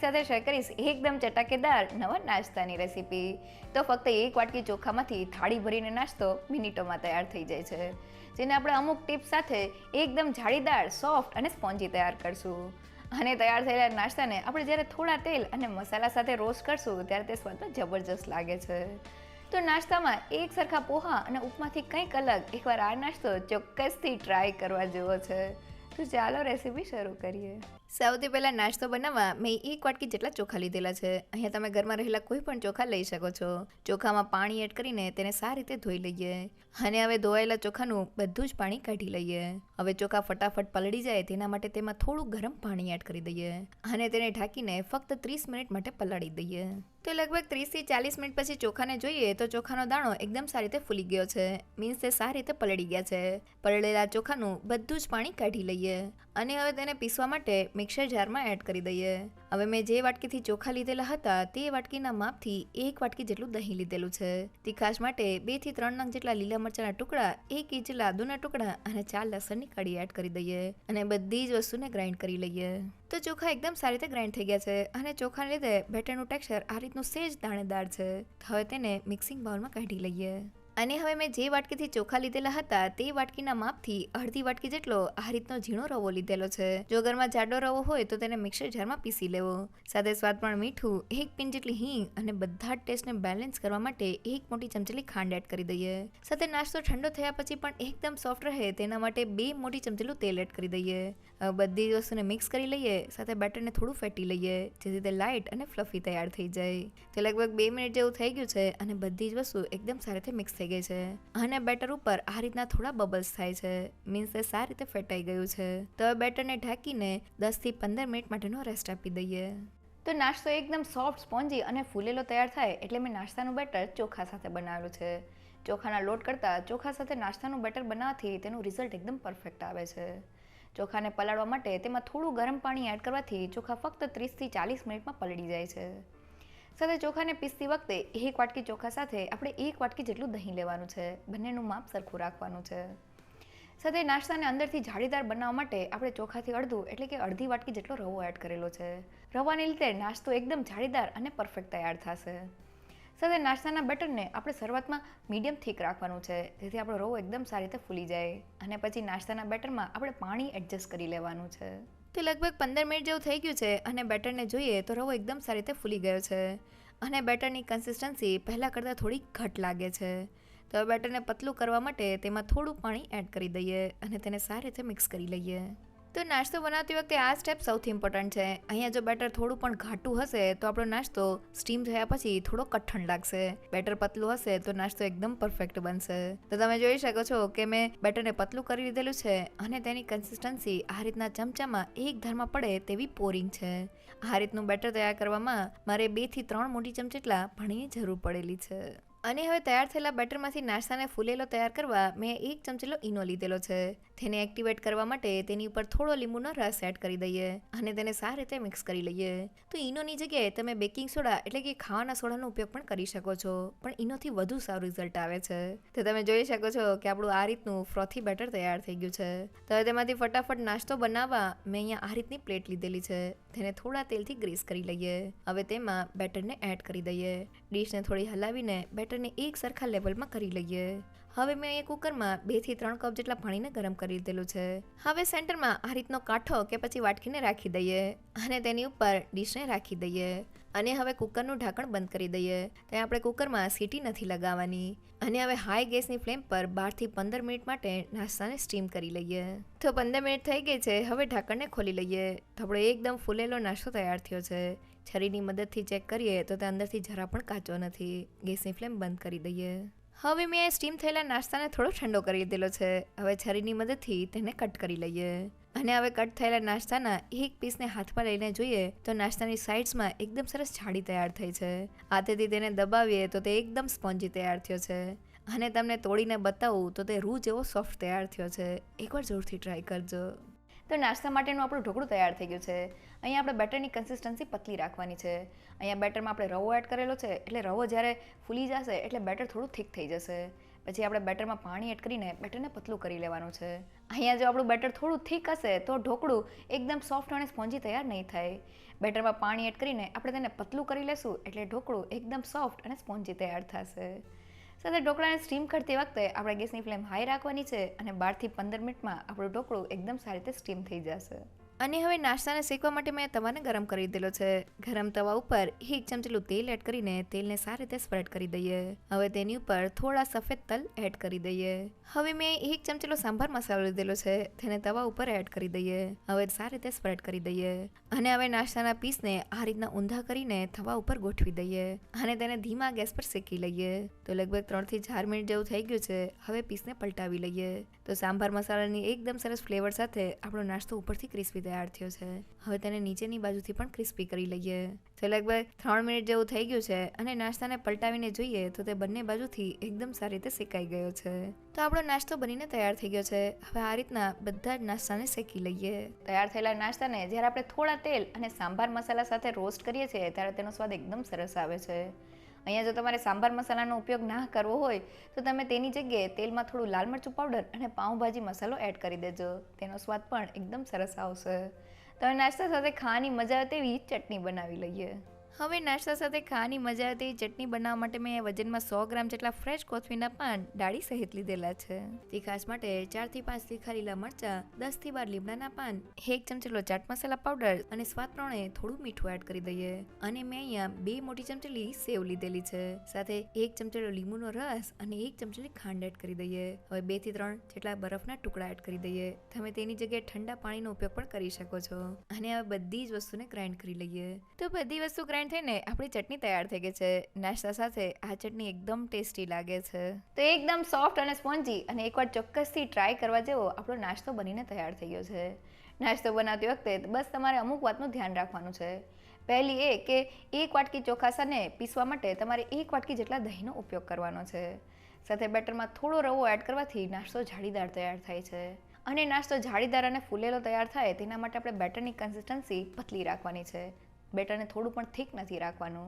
સાથે શેર કરીશ એકદમ ચટાકેદાર નવા નાસ્તાની રેસીપી. તો ફક્ત એક વાટકી ચોખામાંથી થાળી ભરીને નાસ્તો મિનિટોમાં તૈયાર થઈ જાય છે, જેને આપણે અમુક ટિપ્સ સાથે એકદમ જાળીદાર, સોફ્ટ અને સ્પોન્જી તૈયાર કરશું. અને તૈયાર થયેલા નાસ્તાને આપણે જ્યારે થોડા તેલ અને મસાલા સાથે રોસ્ટ કરશું ત્યારે તે સ્વાદમાં જબરજસ્ત લાગે છે. તો નાસ્તામાં એક સરખા પોહા અને ઉપમાથી કંઈક અલગ એકવાર આ નાસ્તો ચોક્કસથી ટ્રાય કરવા જેવો છે. તો ચાલો રેસીપી શરૂ કરીએ. સૌથી પહેલાં નાસ્તો બનાવવા મેં એક વાટકી જેટલા ચોખા લીધેલા છે. અહીંયા તમે ઘરમાં રહેલા કોઈ પણ ચોખા લઈ શકો છો. ચોખામાં પાણી એડ કરીને તેને સારી રીતે ધોઈ લઈએ અને હવે ધોવાયેલા ચોખાનું બધું જ પાણી કાઢી લઈએ. હવે ચોખા ફટાફટ પલળી જાય તેના માટે તેમાં થોડું ગરમ પાણી એડ કરી દઈએ અને તેને ઢાંકીને ફક્ત 30 મિનિટ માટે પલાળી દઈએ. તો લગભગ 30 થી 40 મિનિટ પછી ચોખાને જોઈએ તો ચોખાનો દાણો એકદમ સારી રીતે ફૂલી ગયો છે, મીન્સ તે સારી રીતે પલળી ગયા છે. પલળેલા ચોખાનું બધું જ પાણી કાઢી લઈએ અને હવે તેને પીસવા માટે મિક્સર જારમાં એડ કરી દઈએ. હવે મેં જે વાટકીથી ચોખા લીધેલા હતા તે વાટકીના માપથી એક વાટકી જેટલું દહીં લીધેલું છે. તીખાશ માટે 2 થી 3 નંગ જેટલા લીલા મરચાના ટુકડા, 1 ઇંચ જેટલા આદુના ટુકડા અને 4 લસણની કળી એડ કરી દઈએ અને બધી જ વસ્તુને ગ્રાઇન્ડ કરી લઈએ. તો ચોખા એકદમ સારી રીતે ગ્રાઇન્ડ થઈ ગયા છે અને ચોખાને લીધે બેટરનું ટેક્સચર આ રીતનું સેજ દાણેદાર છે. હવે તેને મિક્સિંગ બાઉલમાં કાઢી લઈએ અને હવે મેં જે વાટકીથી ચોખા લીધેલા હતા તે વાટકીના માપથી અડધી વાટકી જેટલો આ રીતનો ઝીણો રવો લીધેલો છે. જો ઘરમાં જાડો રવો હોય તો તેને મિક્સર જારમાં પીસી લેવો. સાથે સ્વાદ પણ મીઠું, 1 પિંચ જેટલી હિંગ અને બધા જ ટેસ્ટને બેલેન્સ કરવા માટે 1 મોટી ચમચીલી ખાંડ એડ કરી દઈએ. સાથે નાસ્તો ઠંડો થયા પછી પણ એકદમ સોફ્ટ રહે તેના માટે 2 મોટી ચમચીલું તેલ એડ કરી દઈએ. બધી જ વસ્તુને મિક્સ કરી લઈએ. સાથે બેટરને થોડું ફેટી લઈએ જેથી તે લાઇટ અને ફ્લફી તૈયાર થઈ જાય. તે લગભગ 2 મિનિટ જેવું થઈ ગયું છે અને બધી જ વસ્તુ એકદમ સારી રીતે મિક્સ થઈ ગઈ છે અને બેટર ઉપર આ રીતના થોડા બબલ્સ થાય છે, મીન્સ તે સારી રીતે ફેટાઈ ગયું છે. તો હવે બેટરને ઢાંકીને 10 થી 15 મિનિટ માટેનો રેસ્ટ આપી દઈએ. તો નાસ્તો એકદમ સોફ્ટ, સ્પોન્જી અને ફૂલેલો તૈયાર થાય એટલે મેં નાસ્તાનું બેટર ચોખા સાથે બનાવેલું છે. ચોખાના લોટ કરતાં ચોખા સાથે નાસ્તાનું બેટર બનાવવાથી તેનું રિઝલ્ટ એકદમ પરફેક્ટ આવે છે. ચોખાને પલાળવા માટે તેમાં થોડું ગરમ પાણી એડ કરવાથી ચોખા ફક્ત 30 થી 40 મિનિટમાં પલળી જાય છે. સાથે ચોખાને પીસતી વખતે એક વાટકી ચોખા સાથે આપણે 1 વાટકી જેટલું દહીં લેવાનું છે. બંનેનું માપ સરખું રાખવાનું છે. સાથે નાસ્તાને અંદરથી જાળીદાર બનાવવા માટે આપણે ચોખાથી અડધું એટલે કે અડધી વાટકી જેટલો રવો એડ કરેલો છે. રવાને લીધે નાસ્તો એકદમ જાળીદાર અને પરફેક્ટ તૈયાર થશે. સાથે નાસ્તાના બેટરને આપણે શરૂઆતમાં મીડિયમ થીક રાખવાનું છે જેથી આપણો રવો એકદમ સારી રીતે ફૂલી જાય અને પછી નાસ્તાના બેટરમાં આપણે પાણી એડજસ્ટ કરી લેવાનું છે. તો લગભગ 15 મિનિટ જેવું થઈ ગયું છે અને બેટરને જોઈએ તો રવો એકદમ સારી રીતે ફૂલી ગયો છે અને બેટરની કન્સિસ્ટન્સી પહેલાં કરતાં થોડી ઘટ લાગે છે. તો બેટરને પતલું કરવા માટે તેમાં થોડું પાણી એડ કરી દઈએ અને તેને સારી રીતે મિક્સ કરી લઈએ. તો નાસ્તો બનાવતી વખતે આ સ્ટેપ સૌથી ઇમ્પોર્ટન્ટ છે. અહીંયા જો બેટર થોડું પણ ઘાટું હશે તો આપણો નાસ્તો સ્ટીમ થયા પછી થોડો કઠણ લાગશે. બેટર પતલું હશે તો નાસ્તો એકદમ પરફેક્ટ બનશે. તો તમે જોઈ શકો છો કે મેં બેટરને પતલું કરી લીધેલું છે અને તેની કન્સિસ્ટન્સી આ રીતના ચમચામાં એક ધારમાં પડે તેવી પોરિંગ છે. આ રીતનું બેટર તૈયાર કરવામાં મારે 2 થી 3 મોટી ચમચી જેટલા પાણીની જરૂર પડેલી છે. અને હવે તૈયાર થયેલા બેટરમાંથી નાસ્તાને ફૂલેલો તૈયાર કરવા મેં 1 ચમચીલો ઈનો લીધેલો છે. તેને એક્ટિવેટ કરવા માટે તેની ઉપર થોડો લીંબુનો રસ એડ કરી દઈએ અને તેને સારી રીતે મિક્સ કરી લઈએ. તો ઈનોની જગ્યાએ તમે બેકિંગ સોડા એટલે કે ખાવાના સોડાનો ઉપયોગ પણ કરી શકો છો, પણ ઈનોથી વધુ સારું રિઝલ્ટ આવે છે. તો તમે જોઈ શકો છો કે આપણું આ રીતનું ફ્રોથી બેટર તૈયાર થઈ ગયું છે. તો હવે તેમાંથી ફટાફટ નાસ્તો બનાવવા મેં અહીંયા આ રીતની પ્લેટ લીધેલી છે. તેને થોડા તેલથી ગ્રીસ કરી લઈએ. હવે તેમાં બેટરને એડ કરી દઈએ. ડીશને થોડી હલાવીને બેટરને એક સરખા લેવલમાં કરી લઈએ. હવે મેં અહીંયા કુકરમાં 2 થી 3 કપ જેટલા પાણીને ગરમ કરી દીધેલું છે. હવે સેન્ટરમાં આ રીતનો કાંઠો કે પછી વાટકીને રાખી દઈએ અને તેની ઉપર ડીશને રાખી દઈએ અને હવે કુકરનું ઢાંકણ બંધ કરી દઈએ. ત્યાં આપણે કુકરમાં સીટી નથી લગાવવાની અને હવે હાઈ ગેસની ફ્લેમ પર 12 થી 15 મિનિટ માટે નાસ્તાને સ્ટીમ કરી લઈએ. તો 15 મિનિટ થઈ ગઈ છે. હવે ઢાંકણને ખોલી લઈએ. તો આપણો એકદમ ફૂલેલો નાસ્તો તૈયાર થયો છે. છરીની મદદથી ચેક કરીએ તો તે અંદરથી જરા પણ કાચો નથી. ગેસની ફ્લેમ બંધ કરી દઈએ. હવે મેં સ્ટીમ થયેલા નાસ્તાને થોડો ઠંડો કરી લીધેલો છે. હવે છરીની મદદથી તેને કટ કરી લઈએ અને હવે કટ થયેલા નાસ્તાના એક પીસને હાથમાં લઈને જોઈએ તો નાસ્તાની સાઇડ્સમાં એકદમ સરસ જાળી તૈયાર થઈ છે. હાથેથી તેને દબાવીએ તો તે એકદમ સ્પોન્જી તૈયાર થયો છે અને તમને તોડીને બતાવું તો તે રૂ જેવો સોફ્ટ તૈયાર થયો છે. એકવાર જરૂરથી ટ્રાય કરજો. તો નાસ્તા માટેનું આપણું ઢોકળું તૈયાર થઈ ગયું છે. અહીંયા આપણે બેટરની કન્સિસ્ટન્સી પતલી રાખવાની છે. અહીંયા બેટરમાં આપણે રવો એડ કરેલો છે એટલે રવો જ્યારે ફૂલી જશે એટલે બેટર થોડું થીક થઈ જશે. પછી આપણે બેટરમાં પાણી એડ કરીને બેટરને પતલું કરી લેવાનું છે અહીંયા જો આપણું બેટર થોડું થીક હશે તો ઢોકળું એકદમ સોફ્ટ અને સ્પોન્જી તૈયાર નહીં થાય. બેટરમાં પાણી એડ કરીને આપણે તેને પતલું કરી લેશું એટલે ઢોકળું એકદમ સોફ્ટ અને સ્પોન્જી તૈયાર થશે. સાથે ઢોકળાને સ્ટીમ કરતી વખતે આપણે ગેસની ફ્લેમ હાઈ રાખવાની છે અને 12 થી 15 મિનિટમાં આપણું ઢોકળું એકદમ સારી રીતે સ્ટીમ થઈ જશે. અને હવે નાસ્તાને શેકવા માટે મેં તવાને ગરમ કરી દીધેલો છે. ગરમ તવા ઉપર 1 ચમચી તેલ એડ કરીને તેલને સારી રીતે સ્પ્રેડ કરી દઈએ. હવે તેની ઉપર થોડા સફેદ તલ એડ કરી દઈએ. હવે મેં 1 ચમચી સાંભાર મસાલો લીધેલો છે, તેને તવા ઉપર એડ કરી દઈએ. હવે સારી રીતે સ્પ્રેડ કરી દઈએ અને હવે નાસ્તાના પીસને આ રીતના ઊંધા કરીને તવા ઉપર ગોઠવી દઈએ અને તેને ધીમા ગેસ પર શેકી લઈએ. તો લગભગ 3 થી 4 મિનિટ જેવું થઈ ગયું છે. હવે પીસને પલટાવી લઈએ. તો સાંભાર મસાલાની એકદમ સરસ ફ્લેવર સાથે આપણો નાસ્તો ઉપરથી ક્રિસ્પી તૈયાર થયો છે. હવે તેને નીચેની બાજુથી પણ ક્રિસ્પી કરી લઈએ. તો લગભગ 3 મિનિટ જેવું થઈ ગયું છે અને નાસ્તાને પલટાવીને જોઈએ તો તે બંને બાજુથી એકદમ સારી રીતે શેકાઈ ગયો છે. તો આપણો નાસ્તો બનીને તૈયાર થઈ ગયો છે. હવે આ રીતના બધા જ નાસ્તાને શેકી લઈએ. તૈયાર થયેલા નાસ્તાને જ્યારે આપણે થોડા તેલ અને સાંભાર મસાલા સાથે રોસ્ટ કરીએ છીએ ત્યારે તેનો સ્વાદ એકદમ સરસ આવે છે. અહીંયા જો તમારે સાંભાર મસાલાનો ઉપયોગ ના કરવો હોય તો તમે તેની જગ્યાએ તેલમાં થોડું લાલ મરચું પાવડર અને પાઉંભાજી મસાલો એડ કરી દેજો. તેનો સ્વાદ પણ એકદમ સરસ આવશે. તો નાસ્તા સાથે ખાવાની મજા આવે તેવી ચટણી બનાવી લઈએ. હવે નાસ્તા સાથે ખાવાની મજા આવે તેવી ચટણી બનાવવા માટે મેં વજનમાં 100 ગ્રામ જેટલા ફ્રેશ કોથમીરના પાન ડાળી સહિત લીધેલા છે. તીખાશ માટે 4 થી 5 તીખા લીલા મરચાં, 10 થી 12 લીમડાના પાન, 1 ચમચી ચાટ મસાલા પાવડર અને સ્વાદ પ્રમાણે થોડું મીઠું એડ કરી દઈએ. અને મેં અહીંયા 2 મોટી ચમચી સેવ લીધેલી છે. સાથે 1 ચમચી લીંબુનો રસ અને 1 ચમચી ખાંડ એડ કરી દઈએ. હવે 2 થી 3 જેટલા બરફના ટુકડા એડ કરી દઈએ. તમે તેની જગ્યાએ ઠંડા પાણીનો ઉપયોગ પણ કરી શકો છો. અને હવે બધી જ વસ્તુને ગ્રાઇન્ડ કરી લઈએ. તો બધી વસ્તુ ગ્રાઇન્ડ થઈને આપણી ચટણી તૈયાર થઈ ગઈ છે. નાસ્તા સાથે આ ચટણી એકદમ ટેસ્ટી લાગે છે. તો એકદમ સોફ્ટ અને સ્પોન્જી અને એકવાર ચોક્કસથી ટ્રાય કરવા જેવો આપણો નાસ્તો બનીને તૈયાર થઈ ગયો છે. નાસ્તો બનાવતી વખતે બસ તમારે અમુક વાતનું ધ્યાન રાખવાનું છે. પહેલી એ કે 1 વાટકી ચોખાસાને પીસવા માટે તમારે 1 વાટકી જેટલા દહીંનો ઉપયોગ કરવાનો છે. સાથે બેટરમાં થોડો રવો એડ કરવાથી નાસ્તો જાળીદાર તૈયાર થાય છે. અને નાસ્તો જાળીદાર અને ફૂલેલો તૈયાર થાય તેના માટે આપણે બેટરની કન્સિસ્ટન્સી પતલી રાખવાની છે. બેટરને થોડું પણ થીક નથી રાખવાનું.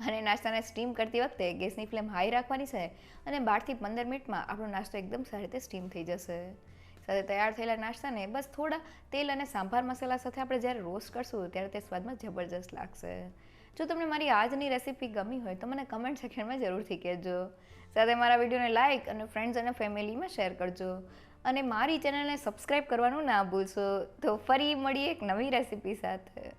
અને નાસ્તાને સ્ટીમ કરતી વખતે ગેસની ફ્લેમ હાઈ રાખવાની છે અને 12 થી 15 મિનિટમાં આપણો નાસ્તો એકદમ સારી રીતે સ્ટીમ થઈ જશે. સાથે તૈયાર થયેલા નાસ્તાને બસ થોડા તેલ અને સાંભાર મસાલા સાથે આપણે જ્યારે રોસ્ટ કરશું ત્યારે તે સ્વાદમાં જબરજસ્ત લાગશે. જો તમને મારી આજની રેસીપી ગમી હોય તો મને કમેન્ટ સેક્શનમાં જરૂરથી કહેજો. સાથે મારા વિડીયોને લાઇક અને ફ્રેન્ડ્સ અને ફેમિલીમાં શેર કરજો. અને મારી ચેનલને સબસ્ક્રાઈબ કરવાનું ના ભૂલશો. તો ફરી મળીએ એક નવી રેસીપી સાથે.